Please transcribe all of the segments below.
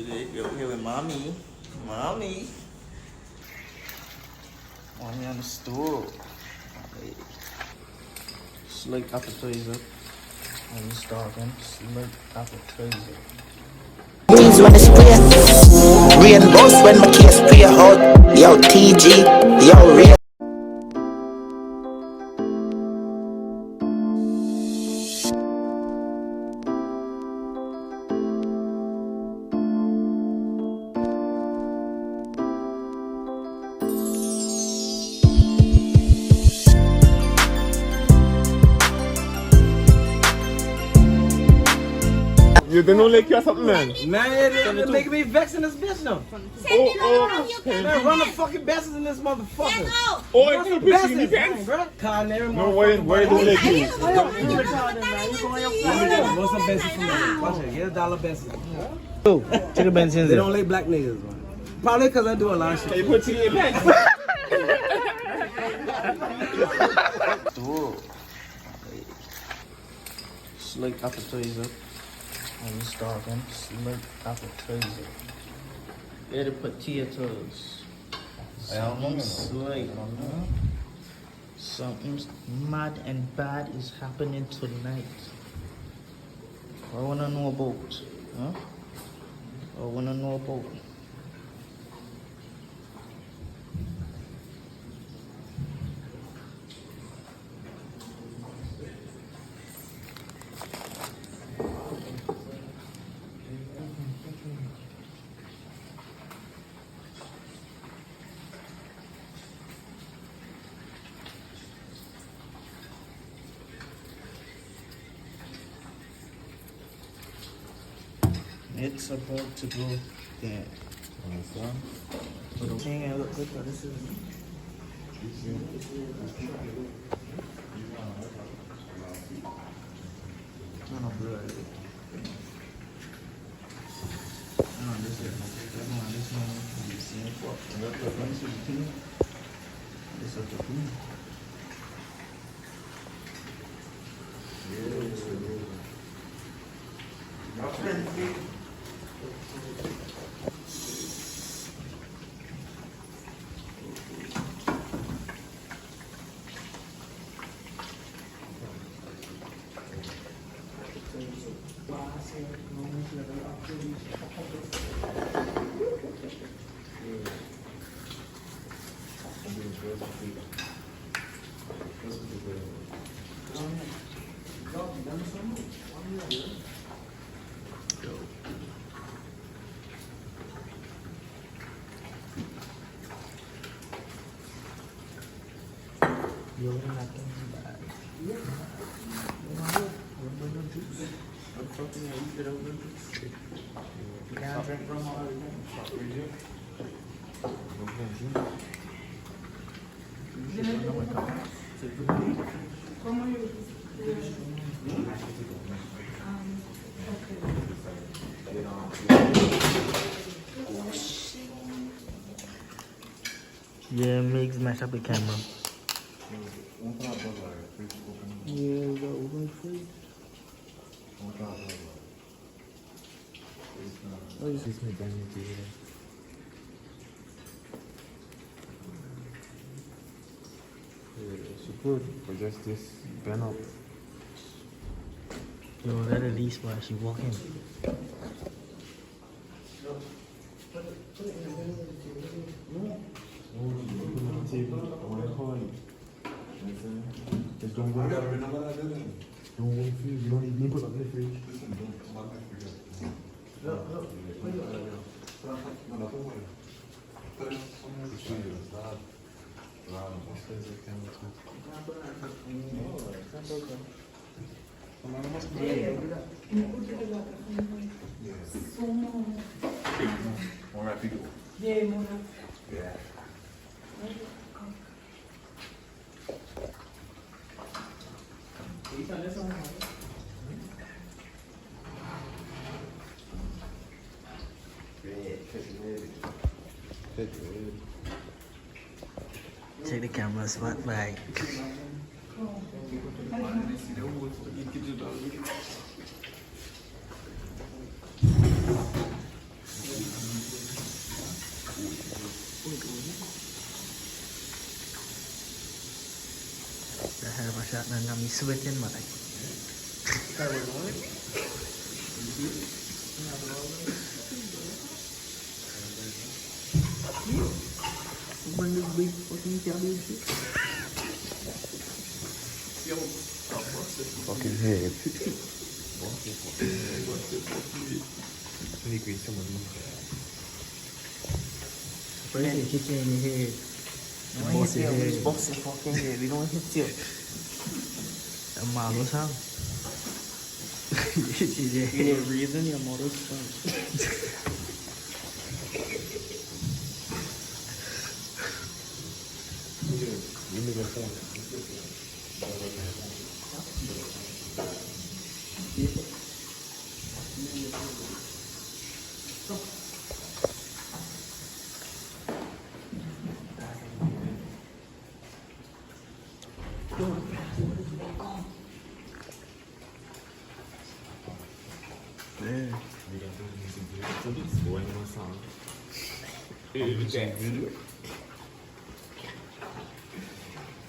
Here with mommy. Mommy. Mommy on the stool. Slick appetizer. I'm starving. Slick appetizer. Things when it's spray. Rainbows when my case spray out. Yo, TG. Yo, real. You don't like you or something, man? Man, it's making me vexing this bitch now. Man, run the fucking besses in this motherfucker. Oh, it's a bitch in the pants? No, why do they like you? What's the best for me? Watch it, get a dollar best. Chicken Benson. They don't like black niggas, man. Probably because I do a lot of shit. You put chicken in your pants. Slick appetizer. I'm starving. Slick appetizer. Here the potatoes. Something slick. Something mad and bad is happening tonight. I wanna know about. Huh? I wanna know about. It's about to go there. King, I look good for this. No blood. No, this is this one. You see it? This is the king. You're not getting bad. You can't drink from all of them. Yeah, Migs mash up the camera. Yeah, we got open free. Oh, this is my dining table. It's good for just this pen up. Yo, that at least why she walk in. Just don't go. Don't go food. You don't even put up in the fridge. More rápido. Yeah. Check the camera, smart bag. that and got me sweating, man. Bring this big fucking cabbage. Fucking head. Bring it, hit you in the head. Boss your head. Boss your fucking head. We don't hit you. A malo sound. Hit you in the head. The reason your mother's son.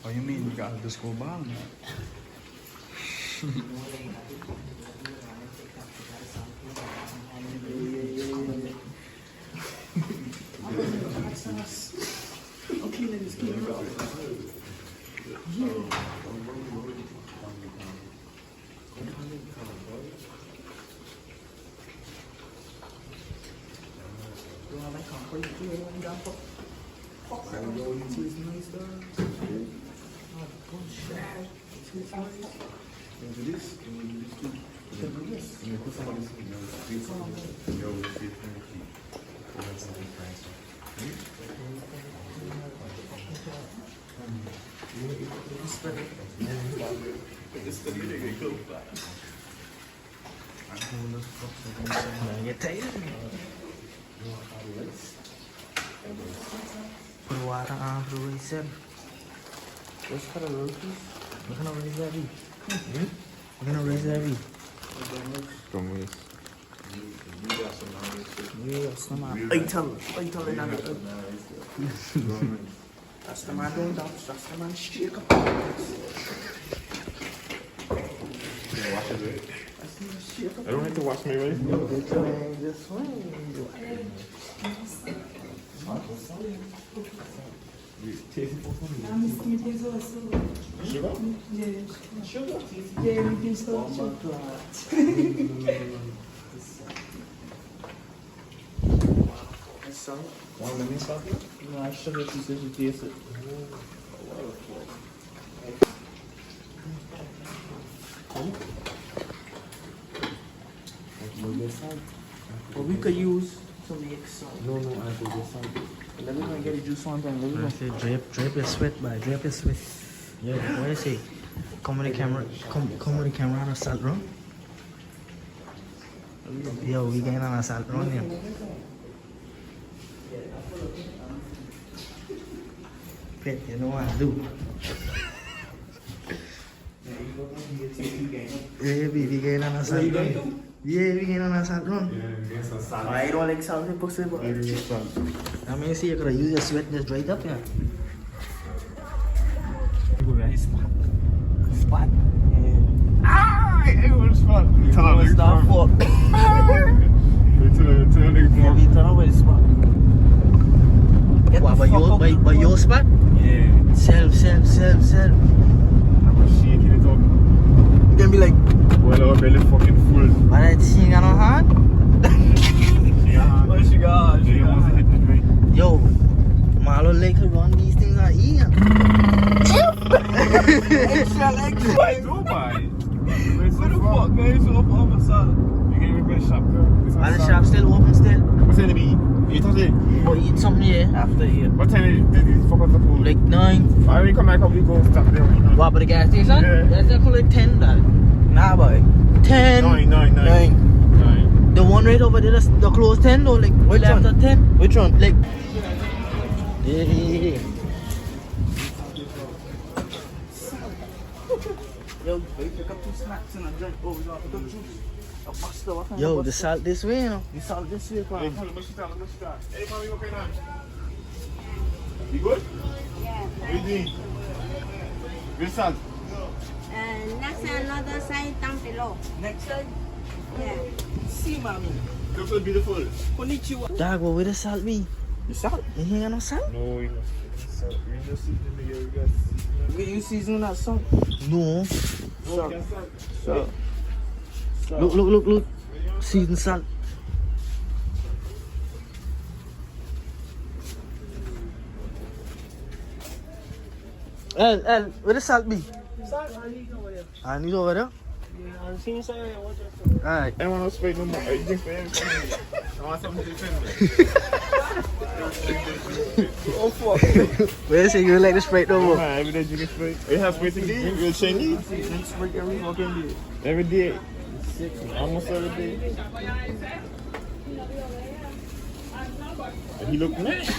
Oh, you mean you got to just go bomb? Get tired. Put water on the rice. What's for the rotis? We're gonna raise that beef. We're gonna raise that beef. Yeah, some ital in the that's the man doing that. That's the man shake up. I don't have to wash my rice. No, they trying this way. Sugar? Yeah, we can start. One lemon sauce? No, I sugar she said she tastes it. But we could use to make salt. No, I put this salt. Let me go and get the juice one time. I say drape your sweat, boy. Drape your sweat. Yeah, what do you say? Come with the camera. Come with the camera on a salt run. Yo, we getting on a salt run here. Pet, you know what I do. Yeah, we getting on a salt run. Yeah, we getting on a salt run. I don't like salty pussy, but I mean, see, you gotta use your sweat just dried up, yeah. Go right spot. Spot. Yeah. Ah! I will spot. Stop for. Turn away spot. What, by your spot? Yeah. Self. I'm shaking it up. You can be like, Well, our belly fucking full. but I see you got no hand. What she got? She almost hit me. Yo, Marlo like to run these things on E. Extra like Why do buy? Where the fuck guys up on the side? You can even get shop girl. Are the shop still open still? What's time to be? 8:30. Or eat something here after here. What time did you fuck up the food? Like 9. Why we come back up, we go stop there. What, by the gas station? Yeah. That's not called like 10, dog. Nah, boy. 10. 9. The one right over there, the close 10 though, like Which after one? 10. Which one? Like, yeah. Yo, we pick up 2 snacks and a drink. Oh, we got the juice. A pasta, what kind Yo, of the pasta? salt this way, you know. The salt this way, Hey, man. let me start. Hey, man, you okay now? You good? Yeah. What are you doing? Where's salt? Next another side down below. Next side. Yeah. See, mommy. Looks so beautiful. Konnichiwa. Dog, where the salt be? The salt? You ain't got no salt? No, you know. Salt. We just see the nigga. We got You seasoning that salt? No. salt. Salt. Look. Seasoned salt. El, where the salt be? Salt, I need over there. I need over there. Yeah, I'm seeing something. Watch out. Alright. I don't want no spray no more. You just spray everything. I want something to defend me. Oh, fuck. Where say you like the Sprite no more? Man, every day you can spray. You have spray today? You're Chinese? Spray every fucking day. Every day. Almost every day. And he look nice.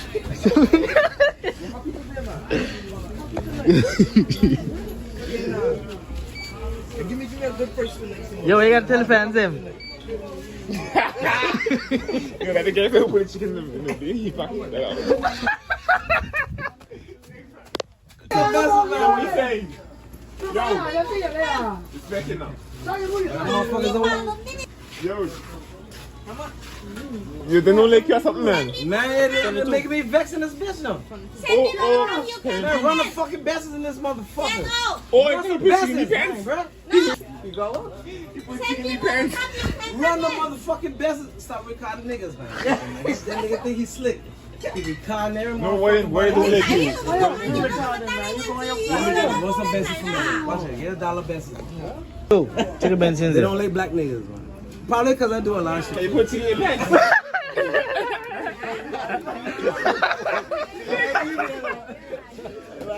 Give me a good person next time. Yo, what you gotta tell the fans them? You got the guy who put the chicken in the big heap back. What you saying? Yo, it's better now. Motherfuckers don't want. Yo. You don't like you or something, man? Man, they're making me vex in this bitch now. Man, run the fucking besses in this motherfucker. Oh, it's a bitch in the pants. Bro. You go up. You put chicken in the pants. Run the motherfucking besses. Stop recording niggas, man. That nigga think he's slick. He be calling every No, where don't let you? What's some besses for me? Watch it. Get $1 besses. Yo, take the Benz in They there. don't like black niggas, man. Probably because I do a lot of shit. You put chicken in the pants.